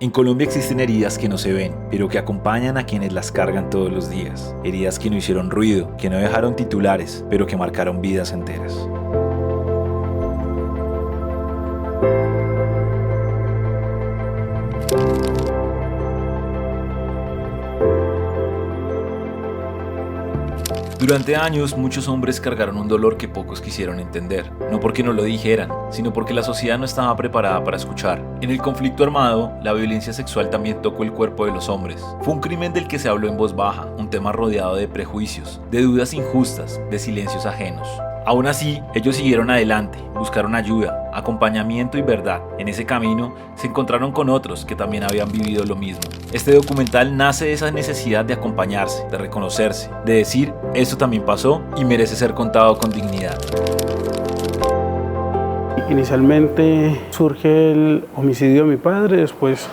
En Colombia existen heridas que no se ven, pero que acompañan a quienes las cargan todos los días. Heridas que no hicieron ruido, que no dejaron titulares, pero que marcaron vidas enteras. Durante años, muchos hombres cargaron un dolor que pocos quisieron entender, no porque no lo dijeran, sino porque la sociedad no estaba preparada para escuchar. En el conflicto armado, la violencia sexual también tocó el cuerpo de los hombres. Fue un crimen del que se habló en voz baja, un tema rodeado de prejuicios, de dudas injustas, de silencios ajenos. Aún así, ellos siguieron adelante, buscaron ayuda, acompañamiento y verdad. En ese camino, se encontraron con otros que también habían vivido lo mismo. Este documental nace de esa necesidad de acompañarse, de reconocerse, de decir, esto también pasó y merece ser contado con dignidad. Inicialmente surge el homicidio de mi padre, después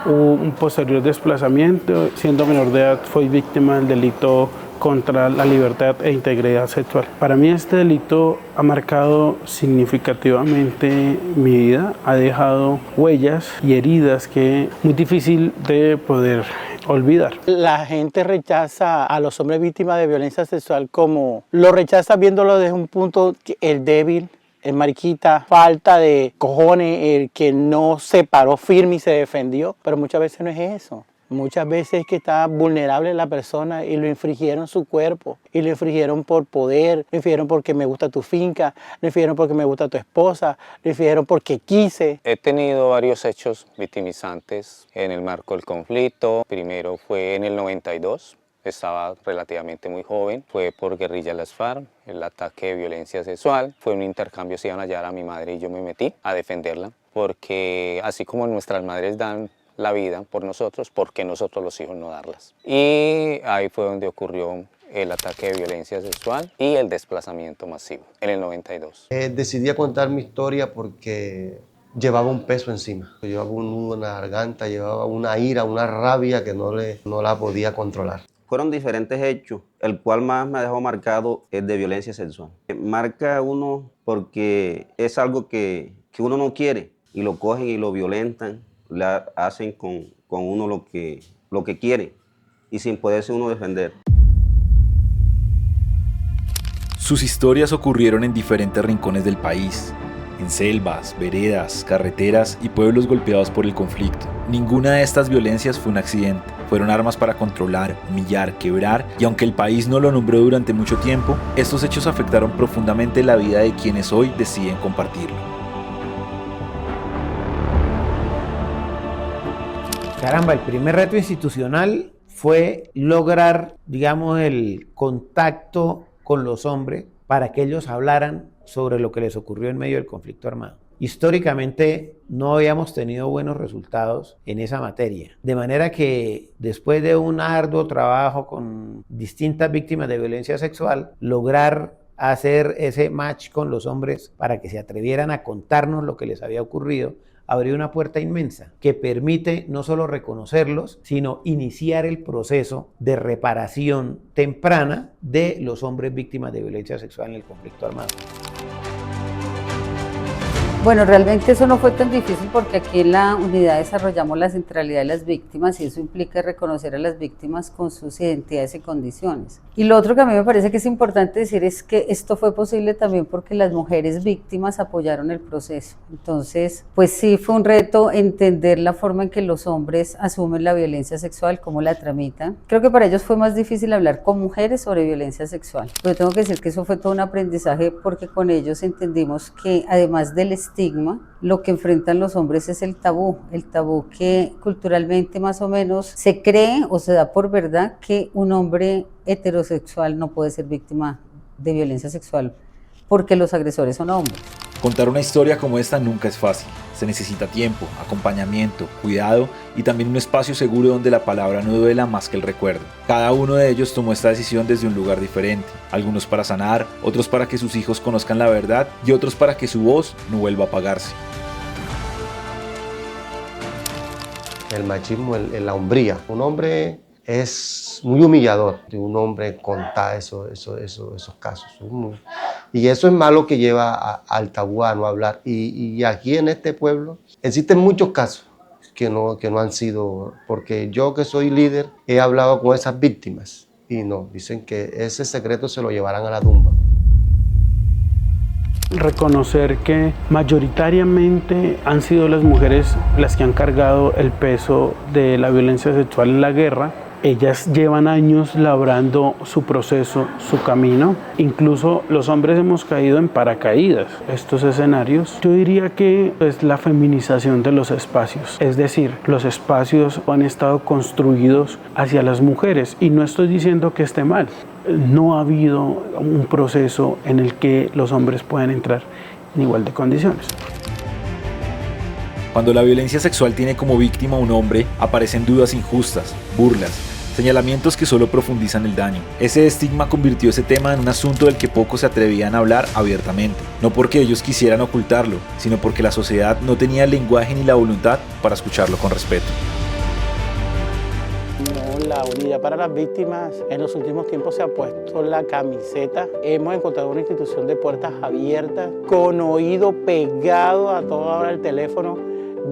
hubo un posterior desplazamiento. Siendo menor de edad, fui víctima del delito contra la libertad e integridad sexual. Para mí este delito ha marcado significativamente mi vida, ha dejado huellas y heridas que es muy difícil de poder olvidar. La gente rechaza a los hombres víctimas de violencia sexual como lo rechaza viéndolo desde un punto, el débil, el mariquita, falta de cojones, el que no se paró firme y se defendió, pero muchas veces no es eso. Muchas veces es que está vulnerable la persona y lo infringieron su cuerpo, y lo infringieron por poder, lo infringieron porque me gusta tu finca, lo infringieron porque me gusta tu esposa, lo infringieron porque quise. He tenido varios hechos victimizantes en el marco del conflicto. Primero fue en el 92, estaba relativamente muy joven, fue por guerrilla de las FARC, el ataque de violencia sexual. Fue un intercambio, se iban a hallar a mi madre y yo me metí a defenderla, porque así como nuestras madres dan la vida por nosotros, ¿por qué nosotros los hijos no darlas? Y ahí fue donde ocurrió el ataque de violencia sexual y el desplazamiento masivo, en el 92. Decidí contar mi historia porque llevaba un peso encima. Llevaba un nudo en la garganta, llevaba una ira, una rabia que no la podía controlar. Fueron diferentes hechos. El cual más me ha dejado marcado es de violencia sexual. Marca a uno porque es algo que uno no quiere y lo cogen y lo violentan. Le hacen con uno lo que quiere y sin poderse uno defender. Sus historias ocurrieron en diferentes rincones del país, en selvas, veredas, carreteras y pueblos golpeados por el conflicto. Ninguna de estas violencias fue un accidente, fueron armas para controlar, humillar, quebrar, y aunque el país no lo nombró durante mucho tiempo, estos hechos afectaron profundamente la vida de quienes hoy deciden compartirlo. Caramba, el primer reto institucional fue lograr, digamos, el contacto con los hombres para que ellos hablaran sobre lo que les ocurrió en medio del conflicto armado. Históricamente no habíamos tenido buenos resultados en esa materia, de manera que después de un arduo trabajo con distintas víctimas de violencia sexual, lograr hacer ese match con los hombres para que se atrevieran a contarnos lo que les había ocurrido, abrió una puerta inmensa que permite no solo reconocerlos, sino iniciar el proceso de reparación temprana de los hombres víctimas de violencia sexual en el conflicto armado. Bueno, realmente eso no fue tan difícil porque aquí en la unidad desarrollamos la centralidad de las víctimas y eso implica reconocer a las víctimas con sus identidades y condiciones. Y lo otro que a mí me parece que es importante decir es que esto fue posible también porque las mujeres víctimas apoyaron el proceso. Entonces, pues sí fue un reto entender la forma en que los hombres asumen la violencia sexual, cómo la tramitan. Creo que para ellos fue más difícil hablar con mujeres sobre violencia sexual. Pero tengo que decir que eso fue todo un aprendizaje porque con ellos entendimos que además del estigma, lo que enfrentan los hombres es el tabú que culturalmente más o menos se cree o se da por verdad que un hombre heterosexual no puede ser víctima de violencia sexual porque los agresores son hombres. Contar una historia como esta nunca es fácil. Se necesita tiempo, acompañamiento, cuidado y también un espacio seguro donde la palabra no duela más que el recuerdo. Cada uno de ellos tomó esta decisión desde un lugar diferente, algunos para sanar, otros para que sus hijos conozcan la verdad y otros para que su voz no vuelva a apagarse. El machismo, la hombría. Un hombre es muy humillador de un hombre contar esos casos. Y eso es malo que lleva al tabú a no hablar. Y aquí en este pueblo existen muchos casos que no han sido, porque yo que soy líder he hablado con esas víctimas y no, dicen que ese secreto se lo llevarán a la tumba. Reconocer que mayoritariamente han sido las mujeres las que han cargado el peso de la violencia sexual en la guerra. Ellas llevan años labrando su proceso, su camino. Incluso los hombres hemos caído en paracaídas estos escenarios. Yo diría que es la feminización de los espacios. Es decir, los espacios han estado construidos hacia las mujeres y no estoy diciendo que esté mal. No ha habido un proceso en el que los hombres puedan entrar en igual de condiciones. Cuando la violencia sexual tiene como víctima a un hombre, aparecen dudas injustas, burlas, señalamientos que solo profundizan el daño. Ese estigma convirtió ese tema en un asunto del que pocos se atrevían a hablar abiertamente, no porque ellos quisieran ocultarlo, sino porque la sociedad no tenía el lenguaje ni la voluntad para escucharlo con respeto. La Unidad para las Víctimas en los últimos tiempos se ha puesto la camiseta. Hemos encontrado una institución de puertas abiertas, con oído pegado a toda hora el teléfono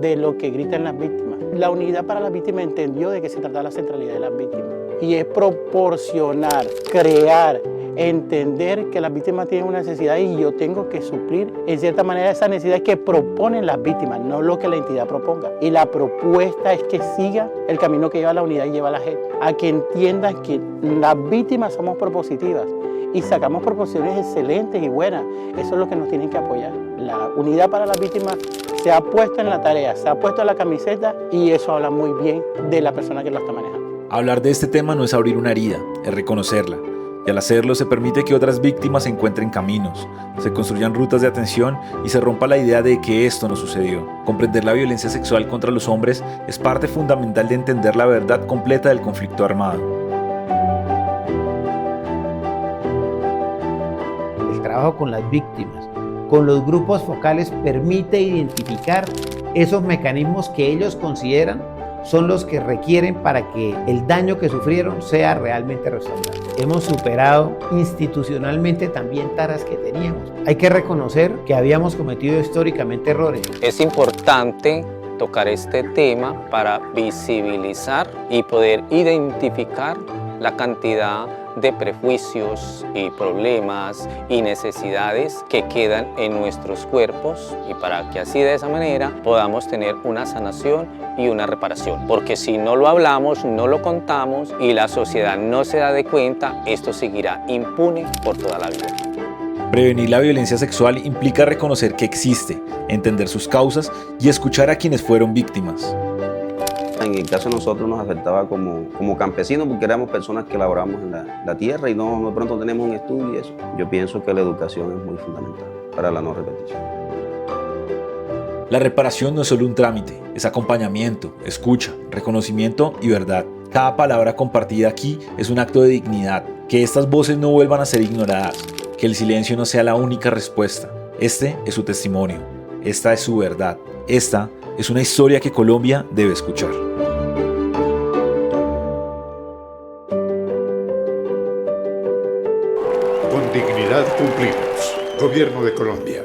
de lo que gritan las víctimas. La Unidad para las Víctimas entendió de qué se trata la centralidad de las víctimas y es proporcionar, crear, entender que las víctimas tienen una necesidad y yo tengo que suplir en cierta manera esa necesidad que proponen las víctimas, no lo que la entidad proponga. Y la propuesta es que siga el camino que lleva la unidad y lleva la gente, a que entiendan que las víctimas somos propositivas y sacamos proposiciones excelentes y buenas. Eso es lo que nos tienen que apoyar. La Unidad para las Víctimas se ha puesto en la tarea, se ha puesto en la camiseta y eso habla muy bien de la persona que lo está manejando. Hablar de este tema no es abrir una herida, es reconocerla. Y al hacerlo se permite que otras víctimas encuentren caminos, se construyan rutas de atención y se rompa la idea de que esto no sucedió. Comprender la violencia sexual contra los hombres es parte fundamental de entender la verdad completa del conflicto armado. El trabajo con las víctimas, con los grupos focales, permite identificar esos mecanismos que ellos consideran son los que requieren para que el daño que sufrieron sea realmente restaurado. Hemos superado institucionalmente también taras que teníamos. Hay que reconocer que habíamos cometido históricamente errores. Es importante tocar este tema para visibilizar y poder identificar la cantidad de prejuicios y problemas y necesidades que quedan en nuestros cuerpos y para que así de esa manera podamos tener una sanación y una reparación. Porque si no lo hablamos, no lo contamos y la sociedad no se da de cuenta, esto seguirá impune por toda la vida. Prevenir la violencia sexual implica reconocer que existe, entender sus causas y escuchar a quienes fueron víctimas. En el caso de nosotros nos afectaba como campesinos porque éramos personas que laboramos en la tierra y no de pronto tenemos un estudio y eso. Yo pienso que la educación es muy fundamental para la no repetición. La reparación no es solo un trámite, es acompañamiento, escucha, reconocimiento y verdad. Cada palabra compartida aquí es un acto de dignidad, que estas voces no vuelvan a ser ignoradas, que el silencio no sea la única respuesta. Este es su testimonio, esta es su verdad, esta es una historia que Colombia debe escuchar. Con dignidad cumplimos. Gobierno de Colombia.